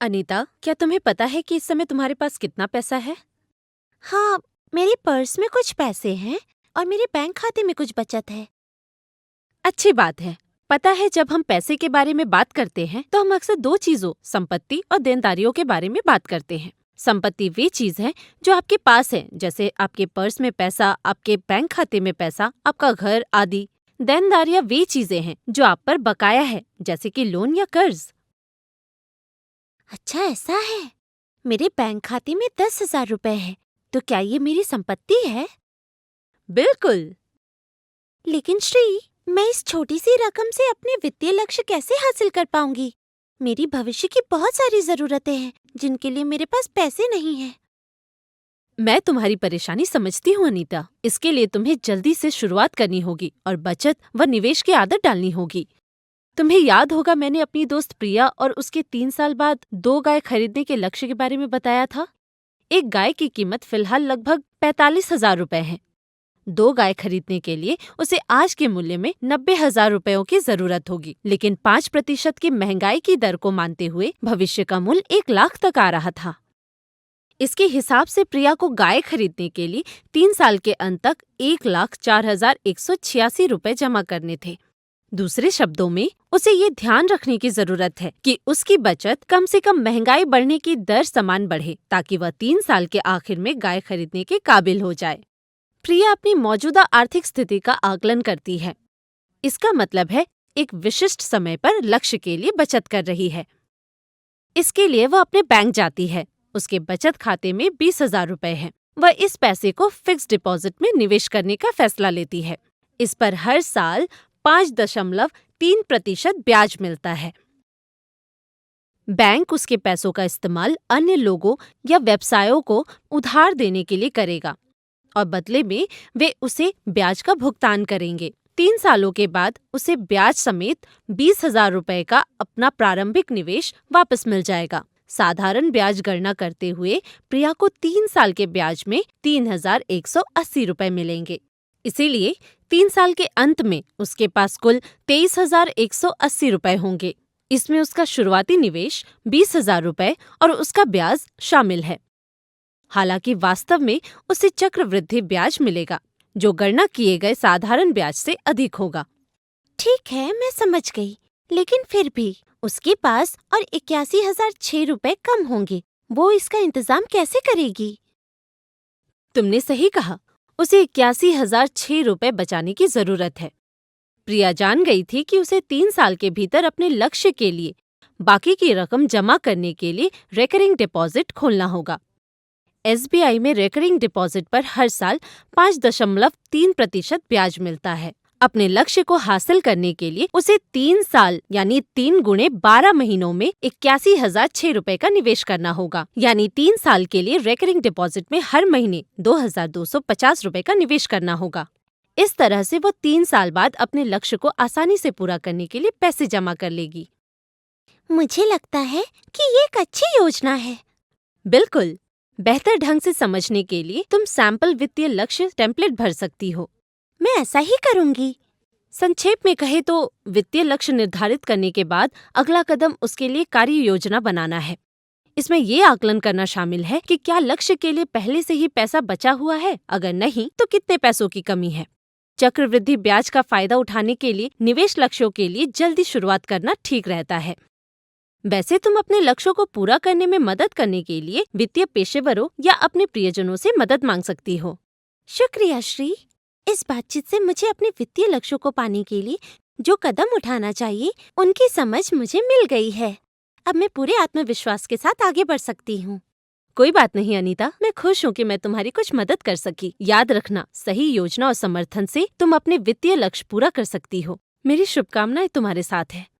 अनीता, क्या तुम्हें पता है कि इस समय तुम्हारे पास कितना पैसा है? हाँ, मेरे पर्स में कुछ पैसे हैं और मेरे बैंक खाते में कुछ बचत है। अच्छी बात है। पता है, जब हम पैसे के बारे में बात करते हैं तो हम अक्सर दो चीजों, संपत्ति और देनदारियों के बारे में बात करते हैं। संपत्ति वे चीज है जो आपके पास है, जैसे आपके पर्स में पैसा, आपके बैंक खाते में पैसा, आपका घर आदि। देनदारियां वे चीजें हैं जो आप पर बकाया है, जैसे कि लोन या कर्ज। अच्छा, ऐसा है। मेरे बैंक खाते में 10,000 रुपए है, तो क्या ये मेरी संपत्ति है? बिल्कुल। लेकिन श्री, मैं इस छोटी सी रकम से अपने वित्तीय लक्ष्य कैसे हासिल कर पाऊंगी? मेरी भविष्य की बहुत सारी जरूरतें हैं, जिनके लिए मेरे पास पैसे नहीं हैं। मैं तुम्हारी परेशानी समझती हूँ अनीता। इसके लिए तुम्हें जल्दी से शुरुआत करनी होगी और बचत व निवेश की आदत डालनी होगी। तुम्हें याद होगा, मैंने अपनी दोस्त प्रिया और उसके 3 साल बाद 2 गाय खरीदने के लक्ष्य के बारे में बताया था। एक गाय की कीमत फिलहाल लगभग 45,000 रुपए है। 2 गाय खरीदने के लिए उसे आज के मूल्य में 90,000 रुपयों की जरूरत होगी, लेकिन 5% की महंगाई की दर को मानते हुए भविष्य का मूल्य 1 लाख तक आ रहा था। इसके हिसाब से प्रिया को गाय खरीदने के लिए 3 साल के अंत तक 1,04,186 रुपए जमा करने थे। दूसरे शब्दों में, उसे ये ध्यान रखने की जरूरत है कि उसकी बचत कम से कम महंगाई बढ़ने की दर समान बढ़े, ताकि वह 3 साल के आखिर में गाय खरीदने के काबिल हो जाए। प्रिया अपनी मौजूदा आर्थिक स्थिति का आकलन करती है। इसका मतलब है, एक विशिष्ट समय पर लक्ष्य के लिए बचत कर रही है। इसके लिए वह अपने बैंक जाती है। उसके बचत खाते में 20,000 रुपए हैं। वह इस पैसे को फिक्स डिपॉजिट में निवेश करने का फैसला लेती है। इस पर हर साल 5.3% ब्याज मिलता है। बैंक उसके पैसों का इस्तेमाल अन्य लोगों या व्यवसायों को उधार देने के लिए करेगा और बदले में वे उसे ब्याज का भुगतान करेंगे। 3 सालों के बाद उसे ब्याज समेत 20,000 रुपए का अपना प्रारंभिक निवेश वापस मिल जाएगा। साधारण ब्याज गणना करते हुए प्रिया को 3 साल के ब्याज में 3,180 रुपए मिलेंगे। इसीलिए 3 साल के अंत में उसके पास कुल 23,180 रुपए होंगे। इसमें उसका शुरुआती निवेश 20,000 रुपए और उसका ब्याज शामिल है। हालांकि वास्तव में उसे चक्रवृद्धि ब्याज मिलेगा, जो गणना किए गए साधारण ब्याज से अधिक होगा। ठीक है, मैं समझ गई। लेकिन फिर भी उसके पास और 81,006 रुपए कम होंगे। वो इसका इंतजाम कैसे करेगी? तुमने सही कहा, उसे 81,006 रुपए बचाने की जरूरत है। प्रिया जान गई थी कि उसे 3 साल के भीतर अपने लक्ष्य के लिए बाकी की रकम जमा करने के लिए रेकरिंग डिपॉजिट खोलना होगा। SBI में रेकरिंग डिपॉजिट पर हर साल 5.3% ब्याज मिलता है। अपने लक्ष्य को हासिल करने के लिए उसे 3 साल यानी 3 गुणे 12 महीनों में 81,006 रुपए का निवेश करना होगा। यानी 3 साल के लिए रेकरिंग डिपॉजिट में हर महीने 2,250 रुपए का निवेश करना होगा। इस तरह से वो 3 साल बाद अपने लक्ष्य को आसानी से पूरा करने के लिए पैसे जमा कर लेगी। मुझे लगता है कि ये एक अच्छी योजना है। बिल्कुल। बेहतर ढंग से समझने के लिए तुम सैंपल वित्तीय लक्ष्य टेम्पलेट भर सकती हो। मैं ऐसा ही करूंगी। संक्षेप में कहे तो वित्तीय लक्ष्य निर्धारित करने के बाद अगला कदम उसके लिए कार्य योजना बनाना है। इसमें ये आकलन करना शामिल है कि क्या लक्ष्य के लिए पहले से ही पैसा बचा हुआ है, अगर नहीं तो कितने पैसों की कमी है। चक्रवृद्धि ब्याज का फायदा उठाने के लिए निवेश लक्ष्यों के लिए जल्दी शुरुआत करना ठीक रहता है। वैसे तुम अपने लक्ष्यों को पूरा करने में मदद करने के लिए वित्तीय पेशेवरों या अपने प्रियजनों से मदद मांग सकती हो। शुक्रिया श्री। इस बातचीत से मुझे अपने वित्तीय लक्ष्यों को पाने के लिए जो कदम उठाना चाहिए, उनकी समझ मुझे मिल गई है। अब मैं पूरे आत्मविश्वास के साथ आगे बढ़ सकती हूँ। कोई बात नहीं अनीता, मैं खुश हूँ कि मैं तुम्हारी कुछ मदद कर सकी। याद रखना, सही योजना और समर्थन से तुम अपने वित्तीय लक्ष्य पूरा कर सकती हो। मेरी शुभकामनाएं तुम्हारे साथ है।